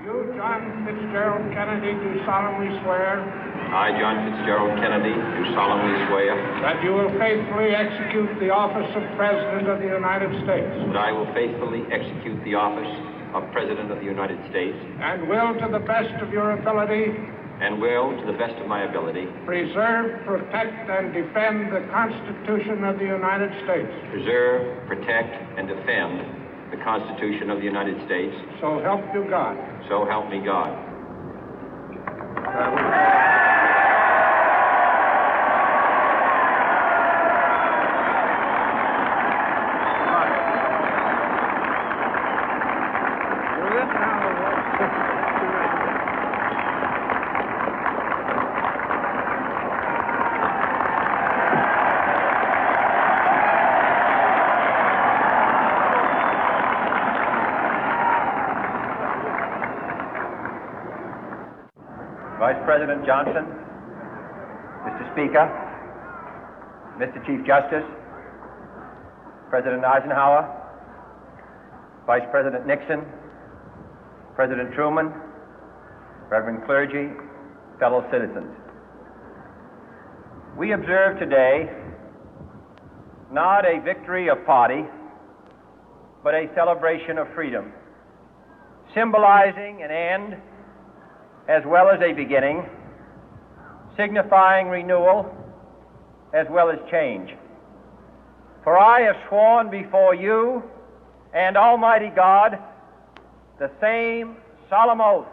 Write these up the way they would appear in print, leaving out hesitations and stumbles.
You, John Fitzgerald Kennedy, do solemnly swear. I, John Fitzgerald Kennedy, do solemnly swear. That you will faithfully execute the office of President of the United States. That I will faithfully execute the office of President of the United States. And will, to the best of your ability. And will, to the best of my ability. Preserve, protect, and defend the Constitution of the United States. Preserve, protect, and defend the Constitution of the United States. So help you God. So help me God. Vice President Johnson, Mr. Speaker, Mr. Chief Justice, President Eisenhower, Vice President Nixon, President Truman, Reverend clergy, fellow citizens. We observe today not a victory of party, but a celebration of freedom, symbolizing an end as well as a beginning, signifying renewal as well as change. For I have sworn before you and Almighty God the same solemn oath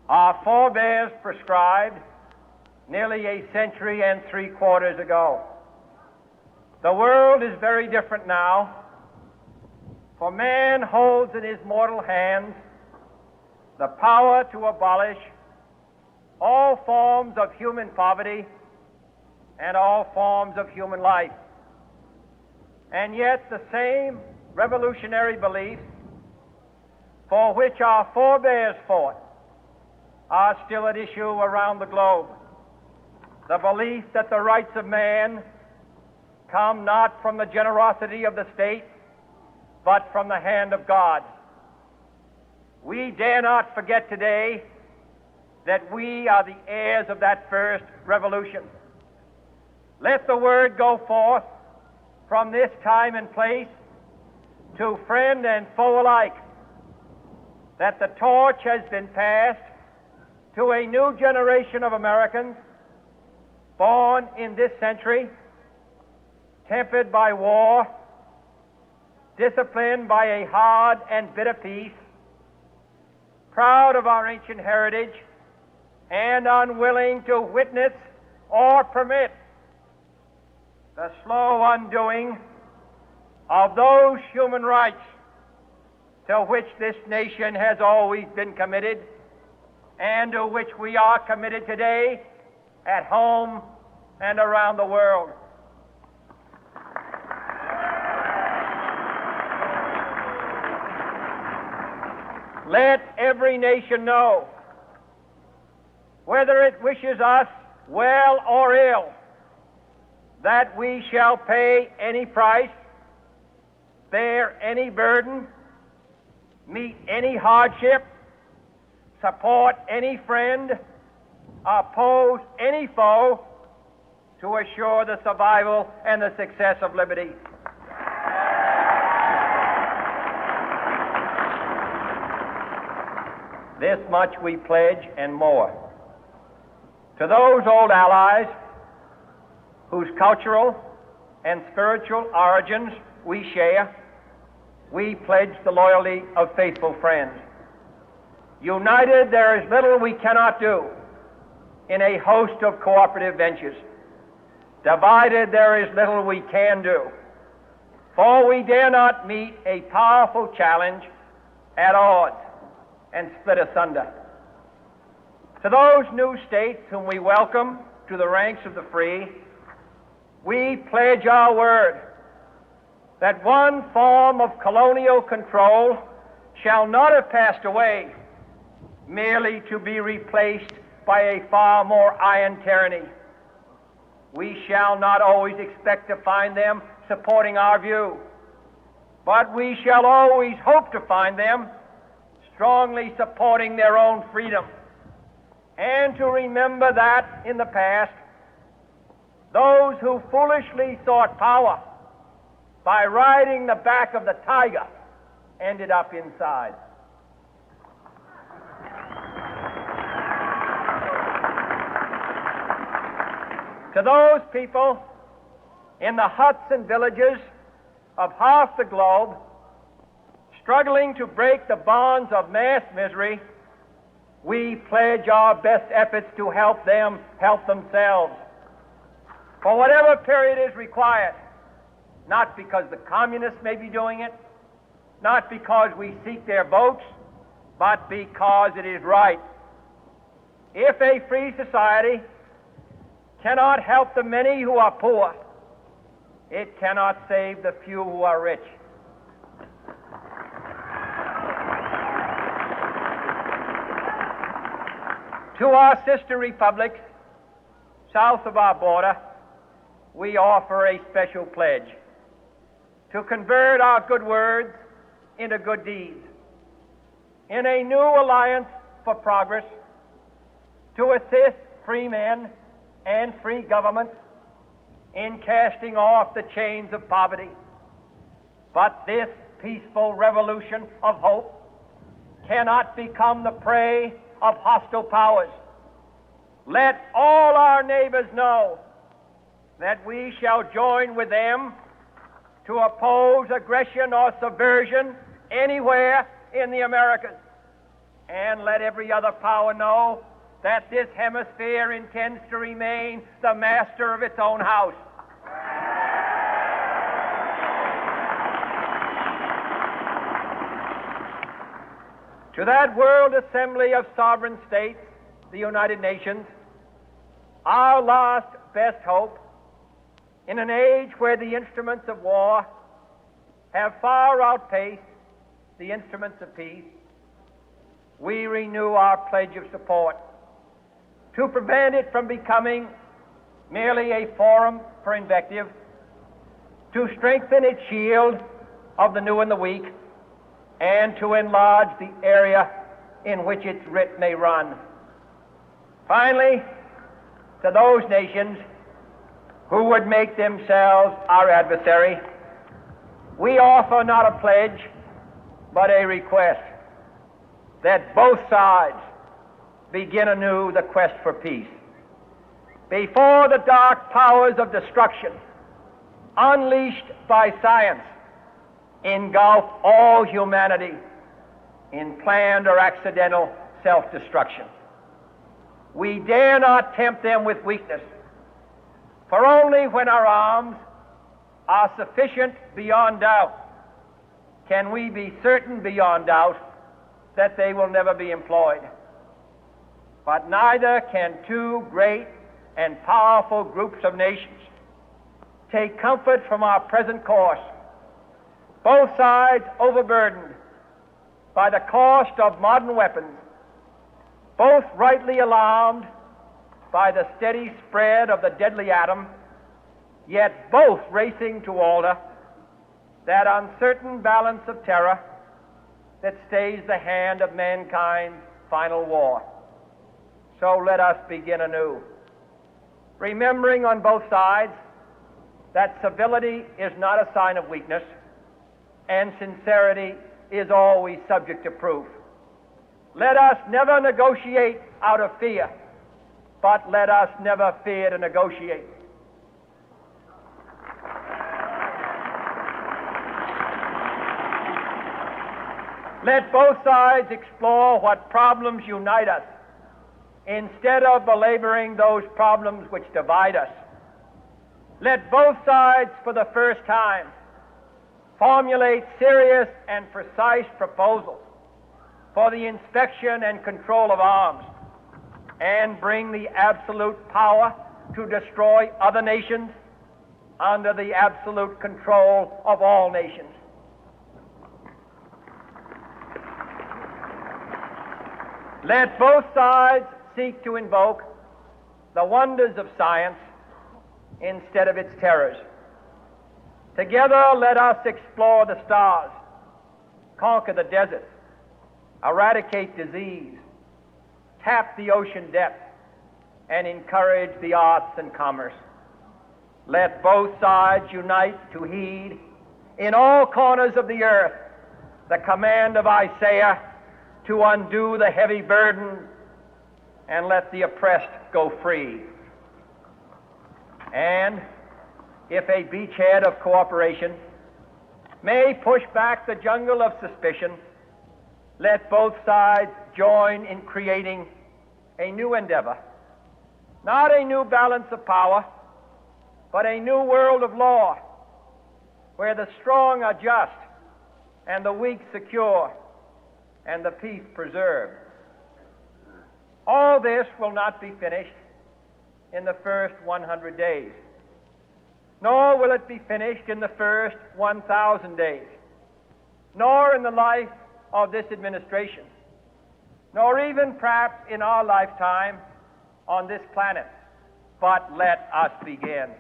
our forebears prescribed nearly a century and 3/4 ago. The world is very different now, for man holds in his mortal hands the power to abolish all forms of human poverty and all forms of human life. And yet the same revolutionary beliefs for which our forebears fought are still at issue around the globe. The belief that the rights of man come not from the generosity of the state, but from the hand of God. We dare not forget today that we are the heirs of that first revolution. Let the word go forth from this time and place to friend and foe alike that the torch has been passed to a new generation of Americans born in this century, tempered by war, disciplined by a hard and bitter peace, proud of our ancient heritage, and unwilling to witness or permit the slow undoing of those human rights to which this nation has always been committed and to which we are committed today at home and around the world. Let every nation know, whether it wishes us well or ill, that we shall pay any price, bear any burden, meet any hardship, support any friend, oppose any foe to assure the survival and the success of liberty. This much we pledge and more. To those old allies whose cultural and spiritual origins we share, we pledge the loyalty of faithful friends. United, there is little we cannot do in a host of cooperative ventures. Divided, there is little we can do, for we dare not meet a powerful challenge at odds and split asunder. To those new states whom we welcome to the ranks of the free, we pledge our word that one form of colonial control shall not have passed away, merely to be replaced by a far more iron tyranny. We shall not always expect to find them supporting our view, but we shall always hope to find them strongly supporting their own freedom, and to remember that in the past, those who foolishly sought power by riding the back of the tiger ended up inside. To those people in the huts and villages of half the globe struggling to break the bonds of mass misery, we pledge our best efforts to help them help themselves for whatever period is required, not because the communists may be doing it, not because we seek their votes, but because it is right. If a free society cannot help the many who are poor, it cannot save the few who are rich. To our sister republics south of our border, we offer a special pledge to convert our good words into good deeds, in a new alliance for progress, to assist free men and free governments in casting off the chains of poverty. But this peaceful revolution of hope cannot become the prey of hostile powers. Let all our neighbors know that we shall join with them to oppose aggression or subversion anywhere in the Americas. And let every other power know that this hemisphere intends to remain the master of its own house. To that World Assembly of Sovereign States, the United Nations, our last best hope, in an age where the instruments of war have far outpaced the instruments of peace, we renew our pledge of support to prevent it from becoming merely a forum for invective, to strengthen its shield of the new and the weak, and to enlarge the area in which its writ may run. Finally, to those nations who would make themselves our adversary, we offer not a pledge, but a request that both sides begin anew the quest for peace. Before the dark powers of destruction, unleashed by science, engulf all humanity in planned or accidental self-destruction, we dare not tempt them with weakness, for only when our arms are sufficient beyond doubt can we be certain beyond doubt that they will never be employed. But neither can two great and powerful groups of nations take comfort from our present course, both sides overburdened by the cost of modern weapons, both rightly alarmed by the steady spread of the deadly atom, yet both racing to alter that uncertain balance of terror that stays the hand of mankind's final war. So let us begin anew, remembering on both sides that civility is not a sign of weakness, and sincerity is always subject to proof. Let us never negotiate out of fear, but let us never fear to negotiate. Let both sides explore what problems unite us, instead of belaboring those problems which divide us. Let both sides, for the first time, formulate serious and precise proposals for the inspection and control of arms, and bring the absolute power to destroy other nations under the absolute control of all nations. Let both sides seek to invoke the wonders of science instead of its terrors. Together, let us explore the stars, conquer the deserts, eradicate disease, tap the ocean depth, and encourage the arts and commerce. Let both sides unite to heed in all corners of the earth the command of Isaiah to undo the heavy burden and let the oppressed go free. And if a beachhead of cooperation may push back the jungle of suspicion, let both sides join in creating a new endeavor, not a new balance of power, but a new world of law, where the strong are just and the weak secure and the peace preserved. All this will not be finished in the first 100 days, nor will it be finished in the first 1,000 days, nor in the life of this administration, nor even perhaps in our lifetime on this planet. But let us begin.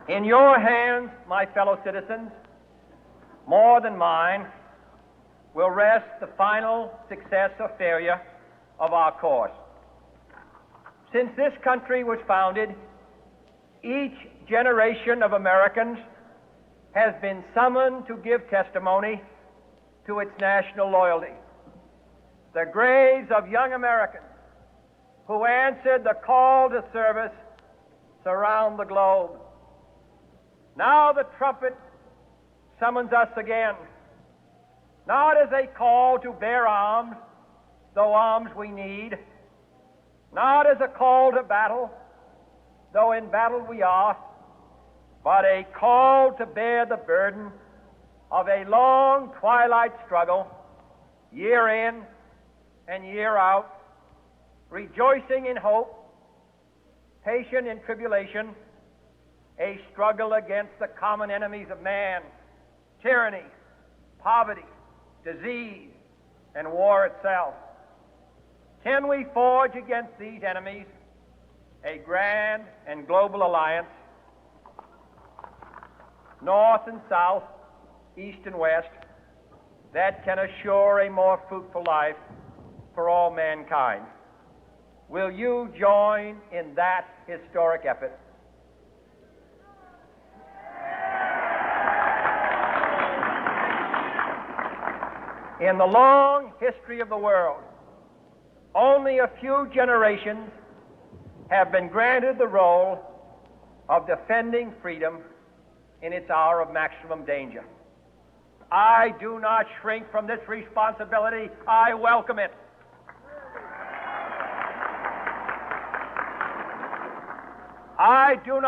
In your hands, my fellow citizens, more than mine, will rest the final success or failure of our course. Since this country was founded, each generation of Americans has been summoned to give testimony to its national loyalty. The graves of young Americans who answered the call to service surround the globe. Now the trumpet summons us again, not as a call to bear arms, though arms we need, not as a call to battle, though in battle we are, but a call to bear the burden of a long twilight struggle, year in and year out, rejoicing in hope, patient in tribulation, a struggle against the common enemies of man, tyranny, poverty, disease, and war itself. Can we forge against these enemies a grand and global alliance, north and south, east and west, that can assure a more fruitful life for all mankind? Will you join in that historic effort? In the long history of the world, only a few generations have been granted the role of defending freedom in its hour of maximum danger. I do not shrink from this responsibility. I welcome it. I do not